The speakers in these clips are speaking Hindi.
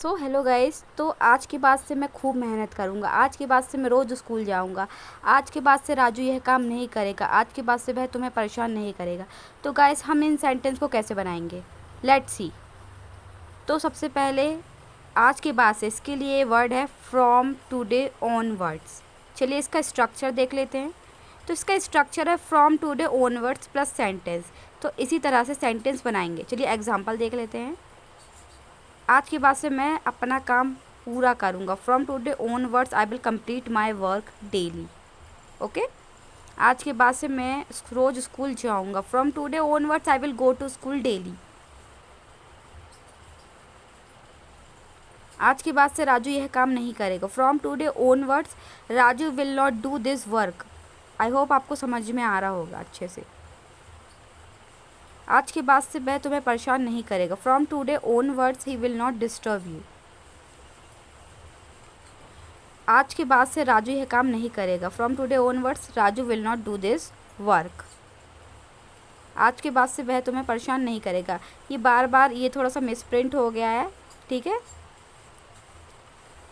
So hello guys. तो आज के बाद से मैं खूब मेहनत करूँगा। आज के बाद से मैं रोज़ स्कूल जाऊँगा। आज के बाद से राजू यह काम नहीं करेगा। आज के बाद से वह तुम्हें परेशान नहीं करेगा। तो गाइस हम इन सेंटेंस को कैसे बनाएंगे, लेट्स सी। तो सबसे पहले आज के बाद से इसके लिए वर्ड है फ्रॉम टुडे ऑनवर्ड्स। चलिए इसका स्ट्रक्चर देख लेते हैं। तो इसका स्ट्रक्चर है from today onwards plus sentence. तो इसी तरह से सेंटेंस बनाएंगे। चलिए एग्जांपल देख लेते हैं। आज के बाद से मैं अपना काम पूरा करूँगा। From today onwards I will complete my work daily. Okay. आज के बाद से मैं रोज़ स्कूल जाऊँगा। From today onwards I will go to school daily. आज के बाद से राजू यह काम नहीं करेगा। From today onwards Raju will not do this work. I hope आपको समझ में आ रहा होगा अच्छे से। आज के बाद से वह तुम्हें परेशान नहीं करेगा। From today onwards he will not disturb you. आज के बाद से राजू यह काम नहीं करेगा। From today onwards Raju will not do this work. आज के बाद से वह तुम्हें परेशान नहीं करेगा। ये बार बार ये थोड़ा सा मिसप्रिंट हो गया है, ठीक है।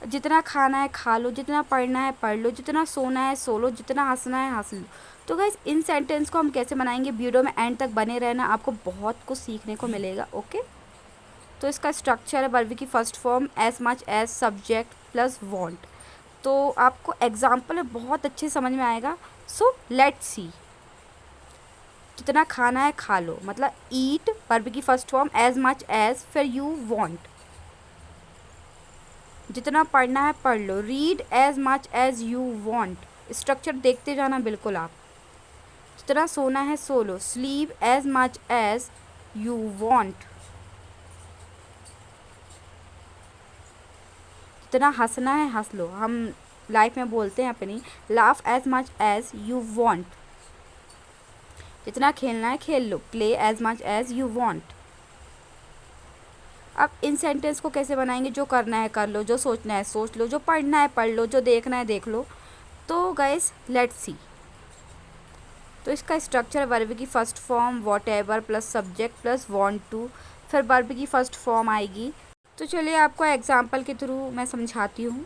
जितना खाना है खा लो, जितना पढ़ना है पढ़ लो, जितना सोना है सो लो, जितना हंसना है हंस लो। तो गाइस इन सेंटेंस को हम कैसे बनाएंगे, वीडियो में एंड तक बने रहना, आपको बहुत कुछ सीखने को मिलेगा। ओके। तो इसका स्ट्रक्चर है वर्ब की first form as much as subject plus want. तो आपको एग्जाम्पल बहुत अच्छे समझ में आएगा। So let's see. जितना खाना है खा लो मतलब ईट, वर्ब की first form as much as, फिर यू वांट। जितना पढ़ना है पढ़ लो, read as much as you want. Structure देखते जाना बिल्कुल आप। जितना सोना है सो लो, sleep as much as you want. जितना हंसना है हंस लो, हम लाइफ में बोलते हैं अपनी, laugh as much as you want. जितना खेलना है खेल लो, play as much as you want. अब इन सेंटेंस को कैसे बनाएंगे, जो करना है कर लो, जो सोचना है सोच लो, जो पढ़ना है पढ़ लो, जो देखना है देख लो। तो गाइस लेट्स सी। तो इसका स्ट्रक्चर वर्ब की first form whatever plus subject plus want to, फिर वर्ब की फर्स्ट फॉर्म आएगी। तो चलिए आपको एग्जांपल के थ्रू मैं समझाती हूँ।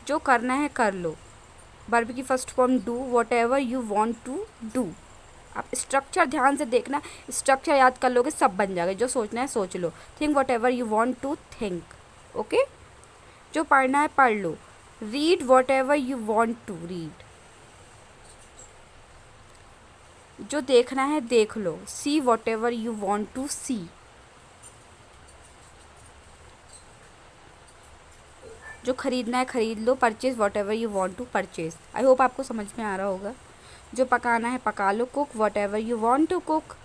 जो करना है कर लो, वर्ब की first form do, whatever you want to do. आप स्ट्रक्चर ध्यान से देखना, स्ट्रक्चर याद कर लोगे सब बन जाएगा। जो सोचना है सोच लो, think whatever you want to think. Okay. जो पढ़ना है पढ़ लो, read whatever you want to read. जो देखना है देख लो, see whatever you want to see. जो खरीदना है खरीद लो, purchase whatever you want to purchase. I hope आपको समझ में आ रहा होगा। जो पकाना है पका लो, cook whatever you want to cook.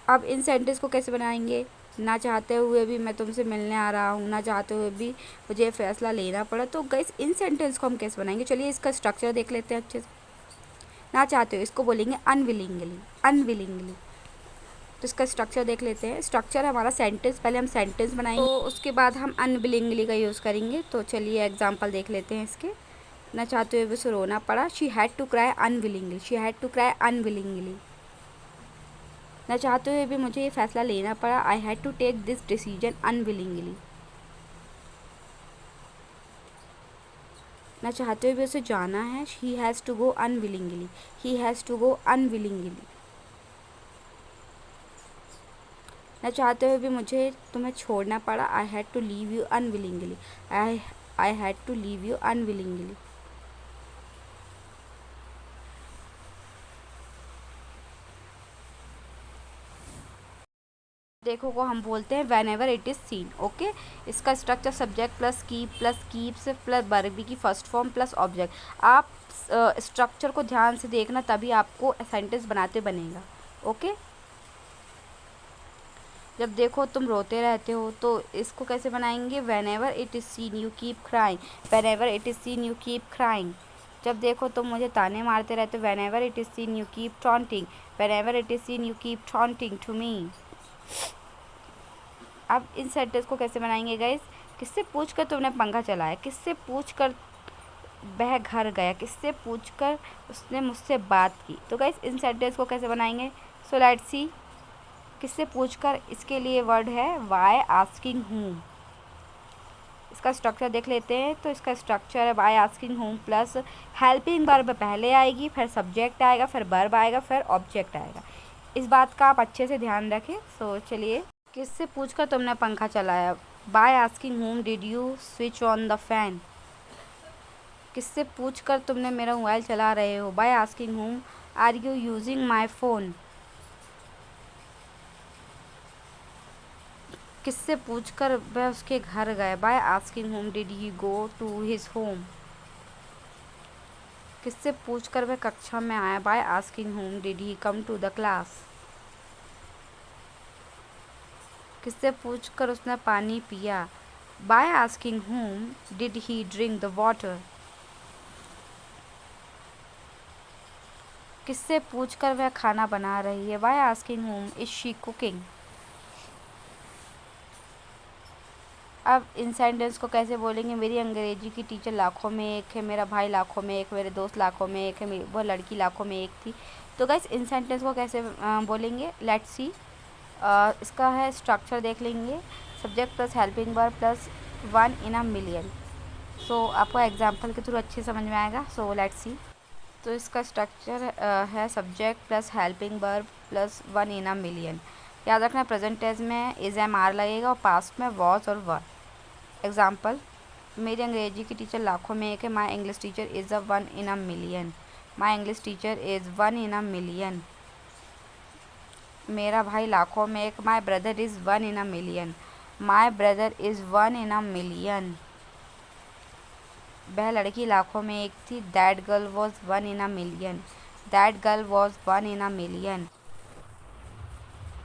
अब इन सेंटेंस को कैसे बनाएंगे, ना चाहते हुए भी मैं तुमसे मिलने आ रहा हूँ, ना चाहते हुए भी मुझे फैसला लेना पड़ा। तो गाइस इन सेंटेंस को हम कैसे बनाएंगे, चलिए इसका स्ट्रक्चर देख लेते हैं अच्छे से। ना चाहते हो इसको बोलेंगे अनविलिंगली, अनविलिंगली। तो इसका स्ट्रक्चर देख लेते हैं। स्ट्रक्चर है हमारा सेंटेंस, पहले हम सेंटेंस बनाएंगे तो उसके बाद हम अनविलिंगली का यूज़ करेंगे। तो चलिए एग्जांपल देख लेते हैं इसके। ना चाहते हुए भी उसे रोना पड़ा, she had to cry unwillingly, she had to cry unwillingly. ना चाहते हुए भी मुझे ये फैसला लेना पड़ा, I had to take this decision unwillingly. ना चाहते हुए भी उसे जाना है, he has to go unwillingly, he has to go unwillingly. ना चाहते हुए भी मुझे तुम्हें छोड़ना पड़ा, I had to leave you unwillingly, I had to leave you unwillingly. देखो को हम बोलते हैं whenever it is seen. Okay. इसका structure subject plus keeps plus verb की फर्स्ट फॉर्म प्लस ऑब्जेक्ट। आप स्ट्रक्चर को ध्यान से देखना, तभी आपको सेंटेंस बनाते बनेगा। ओके। जब देखो तुम रोते रहते हो तो इसको कैसे बनाएंगे, whenever it is seen you keep crying, whenever it is seen you keep crying. जब देखो तुम मुझे ताने मारते रहते हो, whenever it is seen you keep taunting, whenever it is seen you keep taunting to me. अब इन सेंटेंस को कैसे बनाएंगे गाइस, किससे पूछकर तुमने पंखा चलाया, किससे पूछकर वह घर गया, किससे पूछकर उसने मुझसे बात की। तो गाइस इन सेंटेंस को कैसे बनाएंगे, सो लेट्स सी। किससे पूछकर, इसके लिए वर्ड है वाई आस्किंग हूम। इसका स्ट्रक्चर देख लेते हैं। तो इसका स्ट्रक्चर है bye asking whom plus helping verb पहले आएगी, फिर सब्जेक्ट आएगा, फिर वर्ब आएगा, फिर ऑब्जेक्ट आएगा। इस बात का आप अच्छे से ध्यान रखें। सो चलिए, किससे पूछकर तुमने पंखा चलाया? By asking whom did you switch on the fan. किससे पूछकर तुमने मेरा मोबाइल चला रहे हो? By asking whom are you using my phone. किससे पूछकर वह उसके घर गए? By asking whom did he go to his home. किससे पूछकर वह कक्षा में आया? By asking whom did he come to the class. किससे पूछकर उसने पानी पिया? By asking whom did he drink the water. किससे पूछकर वह खाना बना रही है? Bye asking home is she cooking. अब इन सेंटेंस को कैसे बोलेंगे? मेरी अंग्रेजी की टीचर लाखों में एक है, मेरा भाई लाखों में एक, मेरे दोस्त लाखों में एक है, वो लड़की लाखों में एक थी। तो गाइस इन सेंटेंस को कैसे बोलेंगे? Let's see. इसका है स्ट्रक्चर देख लेंगे। Subject plus helping verb plus 1 in a million. So आपको एग्जाम्पल के थ्रू अच्छे समझ में आएगा। So let's see. तो इसका स्ट्रक्चर है subject plus helping verb plus 1 in a million. याद रखना प्रेजेंट टेंस में इज एम आर लगेगा और पास्ट में वॉज और वर। एग्जाम्पल, मेरी अंग्रेजी की टीचर लाखों में एक है। My English teacher is a 1 in a million. My English teacher is 1 in a million. मेरा भाई लाखों में एक। My brother is 1 in a million. My brother is 1 in a million. वह लड़की लाखों में एक थी। That girl was 1 in a million. That girl was 1 in a million.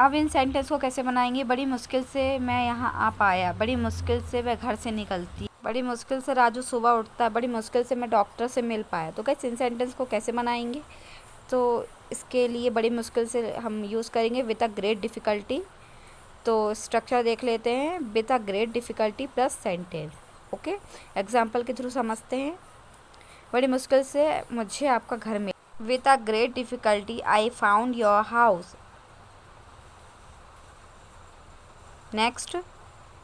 अब इन सेंटेंस को कैसे बनाएंगे? बड़ी मुश्किल से मैं यहाँ आ पाया। बड़ी मुश्किल से वह घर से निकलती। बड़ी मुश्किल से राजू सुबह उठता है। बड़ी मुश्किल से मैं डॉक्टर से मिल पाया। तो कैसे इन सेंटेंस को कैसे बनाएंगे? तो इसके लिए बड़ी मुश्किल से हम यूज़ करेंगे विद अ ग्रेट डिफ़िकल्टी। तो स्ट्रक्चर देख लेते हैं। With a great difficulty plus sentence. Okay, example के थ्रू समझते हैं। बड़ी मुश्किल से मुझे आपका घर मिला। With a great difficulty I found your house. Next,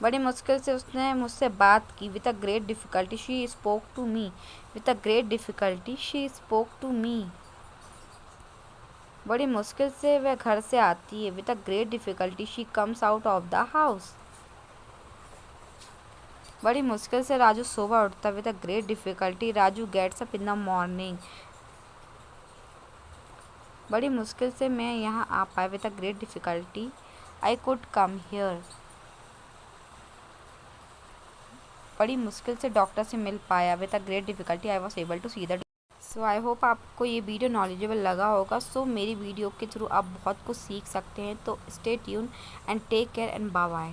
बड़ी मुश्किल से उसने मुझसे बात की। With a great difficulty she spoke to me. With a great difficulty she spoke to me. बड़ी मुश्किल से वह घर से आती है। With a great difficulty she comes out of the house. बड़ी मुश्किल से राजू सुबह उठता है। With a great difficulty Raju gets up in the morning. बड़ी मुश्किल से मैं यहाँ आ पाया। With a great difficulty I could come here. बड़ी मुश्किल से डॉक्टर से मिल पाया। With a great difficulty I was able to see the. So I hope आपको ये वीडियो नॉलेजेबल लगा होगा। सो मेरी वीडियो के थ्रू आप बहुत कुछ सीख सकते हैं। तो stay tune and take care and bye bye.